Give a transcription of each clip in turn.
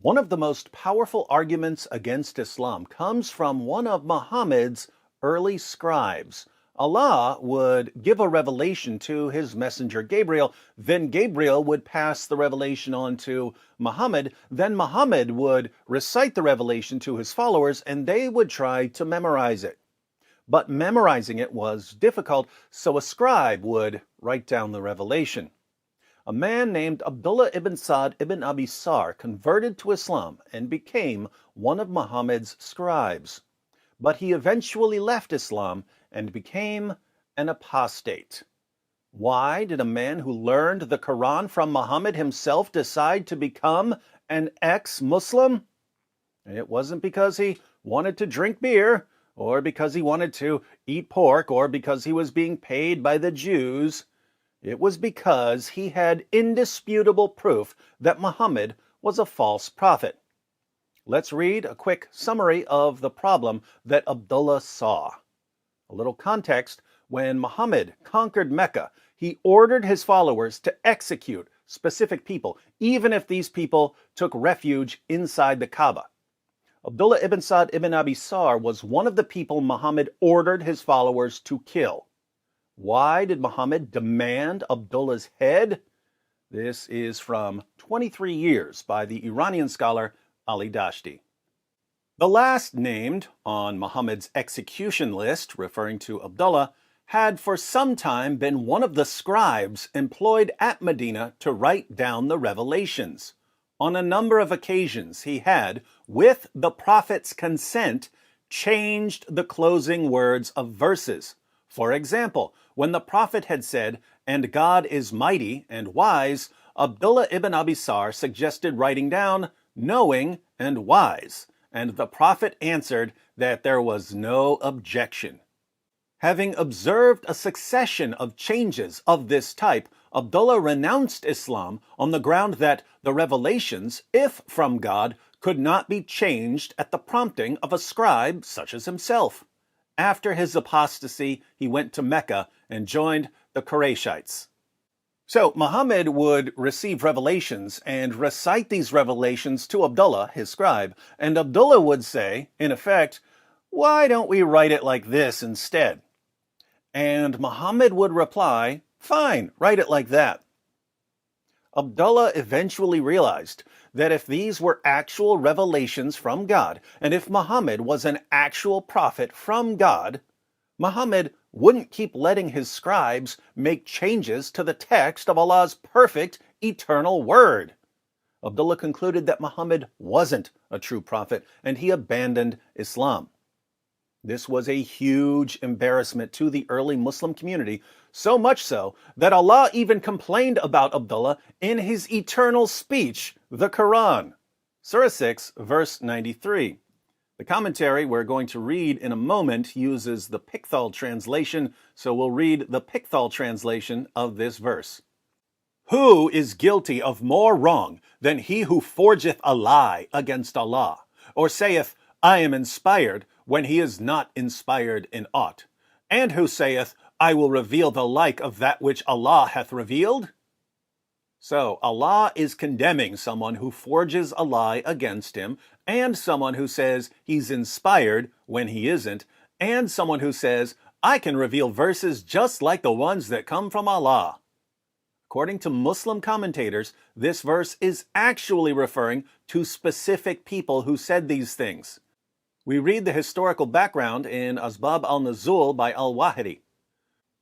One of the most powerful arguments against Islam comes from one of Muhammad's early scribes. Allah would give a revelation to his messenger Gabriel, then Gabriel would pass the revelation on to Muhammad, then Muhammad would recite the revelation to his followers, and they would try to memorize it. But memorizing it was difficult, so a scribe would write down the revelation. A man named Abdullah Ibn Ibn Abi Sarh converted to Islam and became one of Muhammad's scribes. But he eventually left Islam and became an apostate. Why did a man who learned the Quran from Muhammad himself decide to become an ex-Muslim? It wasn't because he wanted to drink beer, or because he wanted to eat pork, or because he was being paid by the Jews. It was because he had indisputable proof that Muhammad was a false prophet. Let's read a quick summary of the problem that Abdullah saw. A little context: when Muhammad conquered Mecca, he ordered his followers to execute specific people, even if these people took refuge inside the Kaaba. Abdullah ibn ibn Abi Sarh was one of the people Muhammad ordered his followers to kill. Why did Muhammad demand Abdullah's head? This is from 23 Years by the Iranian scholar Ali Dashti. The last named on Muhammad's execution list, referring to Abdullah, had for some time been one of the scribes employed at Medina to write down the revelations. On a number of occasions, he had, with the Prophet's consent, changed the closing words of verses. For example, when the Prophet had said, "And God is mighty and wise," Abdullah ibn Abi Sarh suggested writing down, "knowing and wise," and the Prophet answered that there was no objection. Having observed a succession of changes of this type, Abdullah renounced Islam on the ground that the revelations, if from God, could not be changed at the prompting of a scribe such as himself. After his apostasy, he went to Mecca and joined the Qurayshites. So Muhammad would receive revelations and recite these revelations to Abdullah, his scribe, and Abdullah would say, in effect, "Why don't we write it like this instead?" And Muhammad would reply, "Fine, write it like that." Abdullah eventually realized that if these were actual revelations from God, and if Muhammad was an actual prophet from God, Muhammad wouldn't keep letting his scribes make changes to the text of Allah's perfect, eternal word. Abdullah concluded that Muhammad wasn't a true prophet, and he abandoned Islam. This was a huge embarrassment to the early Muslim community, so much so that Allah even complained about Abdullah in his eternal speech, the Quran. Surah 6, verse 93. The commentary we're going to read in a moment uses the Pickthall translation, so we'll read the Pickthall translation of this verse. "Who is guilty of more wrong than he who forgeth a lie against Allah, or saith, I am inspired, when he is not inspired in aught, and who saith, I will reveal the like of that which Allah hath revealed?" So Allah is condemning someone who forges a lie against him, and someone who says he's inspired when he isn't, and someone who says, I can reveal verses just like the ones that come from Allah. According to Muslim commentators, this verse is actually referring to specific people who said these things. We read the historical background in Asbab al-Nuzul by al-Wahidi.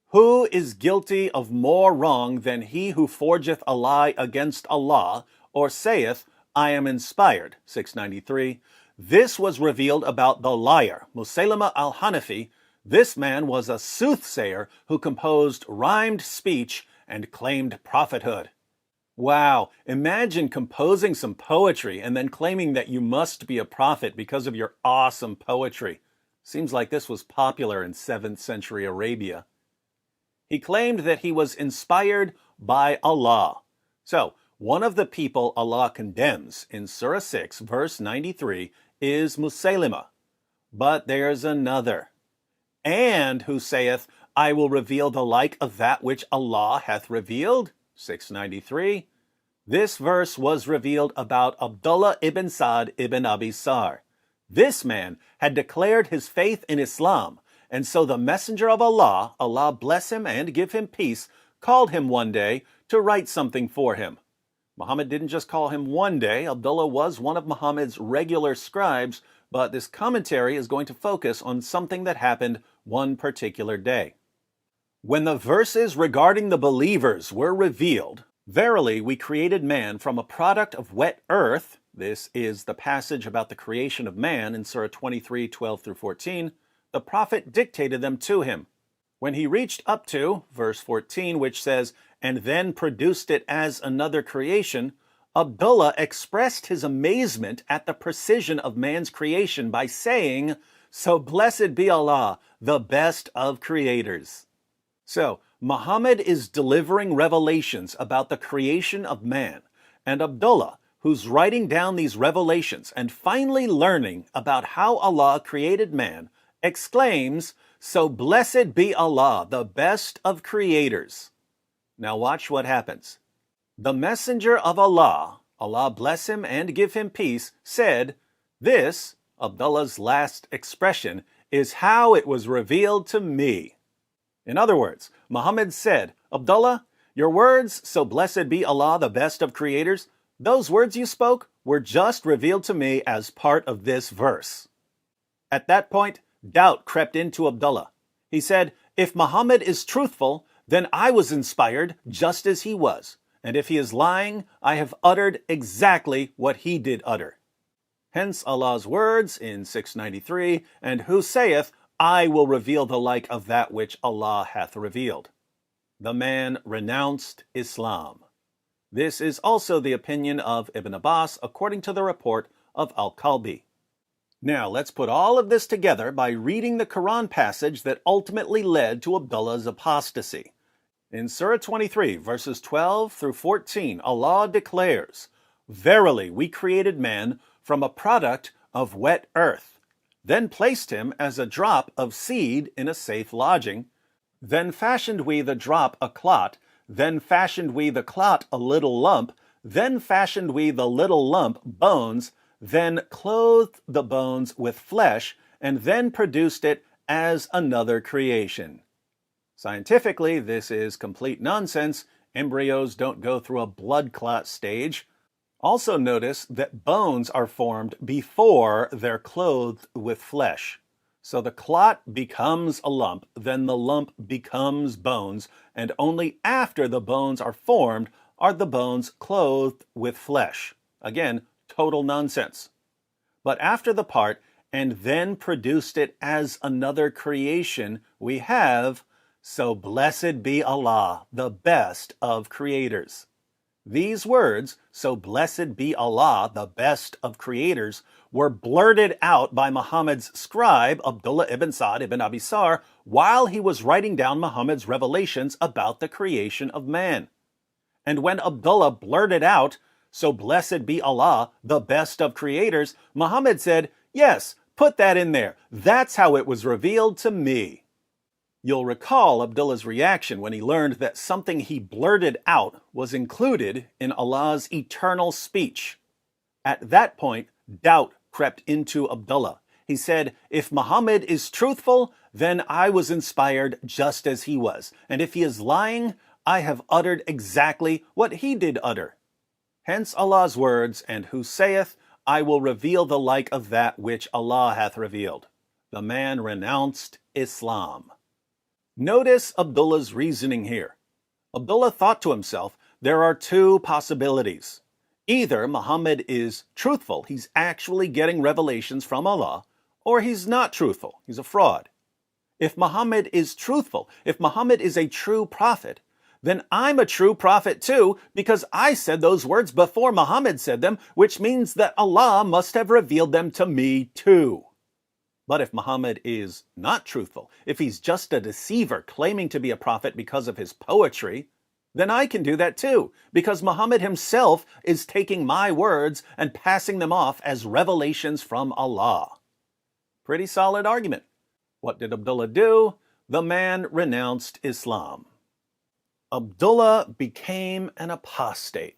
"Who is guilty of more wrong than he who forgeth a lie against Allah, or saith, I am inspired?" 693. This was revealed about the liar, Musaylama al-Hanafi. This man was a soothsayer who composed rhymed speech and claimed prophethood. Wow, imagine composing some poetry and then claiming that you must be a prophet because of your awesome poetry. Seems like this was popular in 7th century Arabia. He claimed that he was inspired by Allah. So, one of the people Allah condemns in Surah 6, verse 93, is Musaylima. But there's another. "And who saith, I will reveal the like of that which Allah hath revealed?" 693. This verse was revealed about Abdullah Ibn Sa'd Ibn Abi Sarh. This man had declared his faith in Islam, and so the Messenger of Allah, Allah bless him and give him peace, called him one day to write something for him. Muhammad didn't just call him one day. Abdullah was one of Muhammad's regular scribes, but this commentary is going to focus on something that happened one particular day. When the verses regarding the believers were revealed, verily we created man from a product of wet earth. This is the passage about the creation of man in Surah 23, 12 through 14. The prophet dictated them to him. When he reached up to verse 14, which says, and then produced it as another creation, Abdullah expressed his amazement at the precision of man's creation by saying, so blessed be Allah, the best of creators. So, Muhammad is delivering revelations about the creation of man, and Abdullah, who's writing down these revelations and finally learning about how Allah created man, exclaims, so blessed be Allah, the best of creators. Now watch what happens. The Messenger of Allah, Allah bless him and give him peace, said, this, Abdullah's last expression, is how it was revealed to me. In other words, Muhammad said, Abdullah, your words, so blessed be Allah, the best of creators, those words you spoke were just revealed to me as part of this verse. At that point, doubt crept into Abdullah. He said, if Muhammad is truthful, then I was inspired just as he was. And if he is lying, I have uttered exactly what he did utter. Hence Allah's words in 693, and who saith, I will reveal the like of that which Allah hath revealed. The man renounced Islam. This is also the opinion of Ibn Abbas, according to the report of Al-Kalbi. Now, let's put all of this together by reading the Quran passage that ultimately led to Abdullah's apostasy. In Surah 23, verses 12 through 14, Allah declares, verily we created man from a product of wet earth, then placed him as a drop of seed in a safe lodging, then fashioned we the drop a clot, then fashioned we the clot a little lump, then fashioned we the little lump bones, then clothed the bones with flesh, and then produced it as another creation. Scientifically, this is complete nonsense. Embryos don't go through a blood clot stage. Also notice that bones are formed before they're clothed with flesh. So the clot becomes a lump, then the lump becomes bones, and only after the bones are formed are the bones clothed with flesh. Again, total nonsense. But after the part, and then produced it as another creation, we have, so blessed be Allah, the best of creators. These words, so blessed be Allah, the best of creators, were blurted out by Muhammad's scribe, Abdullah Ibn Sa'd Ibn Abi Sarh, while he was writing down Muhammad's revelations about the creation of man. And when Abdullah blurted out, so blessed be Allah, the best of creators, Muhammad said, yes, put that in there. That's how it was revealed to me. You'll recall Abdullah's reaction when he learned that something he blurted out was included in Allah's eternal speech. At that point, doubt crept into Abdullah. He said, if Muhammad is truthful, then I was inspired just as he was. And if he is lying, I have uttered exactly what he did utter. Hence Allah's words, and who saith, I will reveal the like of that which Allah hath revealed. The man renounced Islam. Notice Abdullah's reasoning here. Abdullah thought to himself, there are two possibilities. Either Muhammad is truthful, he's actually getting revelations from Allah, or he's not truthful, he's a fraud. If Muhammad is truthful, if Muhammad is a true prophet, then I'm a true prophet too, because I said those words before Muhammad said them, which means that Allah must have revealed them to me too. But if Muhammad is not truthful, if he's just a deceiver claiming to be a prophet because of his poetry, then I can do that too, because Muhammad himself is taking my words and passing them off as revelations from Allah. Pretty solid argument. What did Abdullah do? The man renounced Islam. Abdullah became an apostate.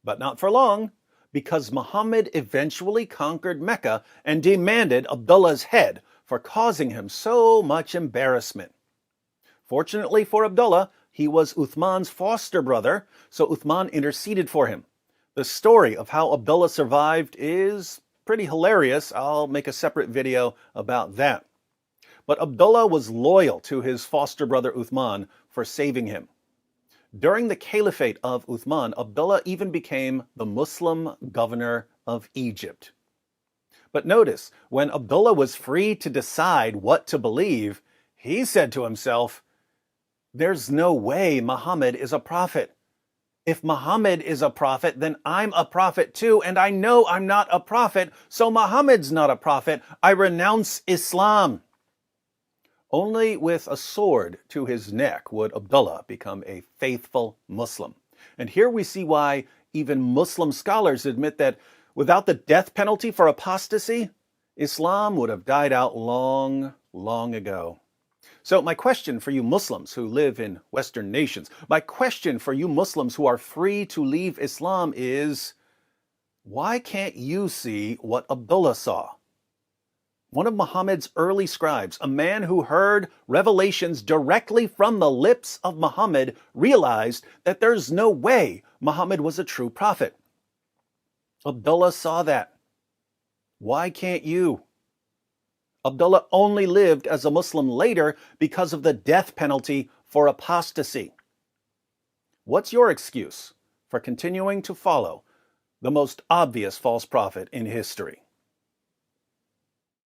But not for long, because Muhammad eventually conquered Mecca and demanded Abdullah's head for causing him so much embarrassment. Fortunately for Abdullah, he was Uthman's foster brother, so Uthman interceded for him. The story of how Abdullah survived is pretty hilarious. I'll make a separate video about that. But Abdullah was loyal to his foster brother Uthman for saving him. During the caliphate of Uthman, Abdullah even became the Muslim governor of Egypt. But notice, when Abdullah was free to decide what to believe, he said to himself, "There's no way Muhammad is a prophet. If Muhammad is a prophet, then I'm a prophet too, and I know I'm not a prophet, so Muhammad's not a prophet. I renounce Islam." Only with a sword to his neck would Abdullah become a faithful Muslim. And here we see why even Muslim scholars admit that without the death penalty for apostasy, Islam would have died out long, long ago. So my question for you Muslims who live in Western nations, my question for you Muslims who are free to leave Islam is, why can't you see what Abdullah saw? One of Muhammad's early scribes, a man who heard revelations directly from the lips of Muhammad, realized that there's no way Muhammad was a true prophet. Abdullah saw that. Why can't you? Abdullah only lived as a Muslim later because of the death penalty for apostasy. What's your excuse for continuing to follow the most obvious false prophet in history?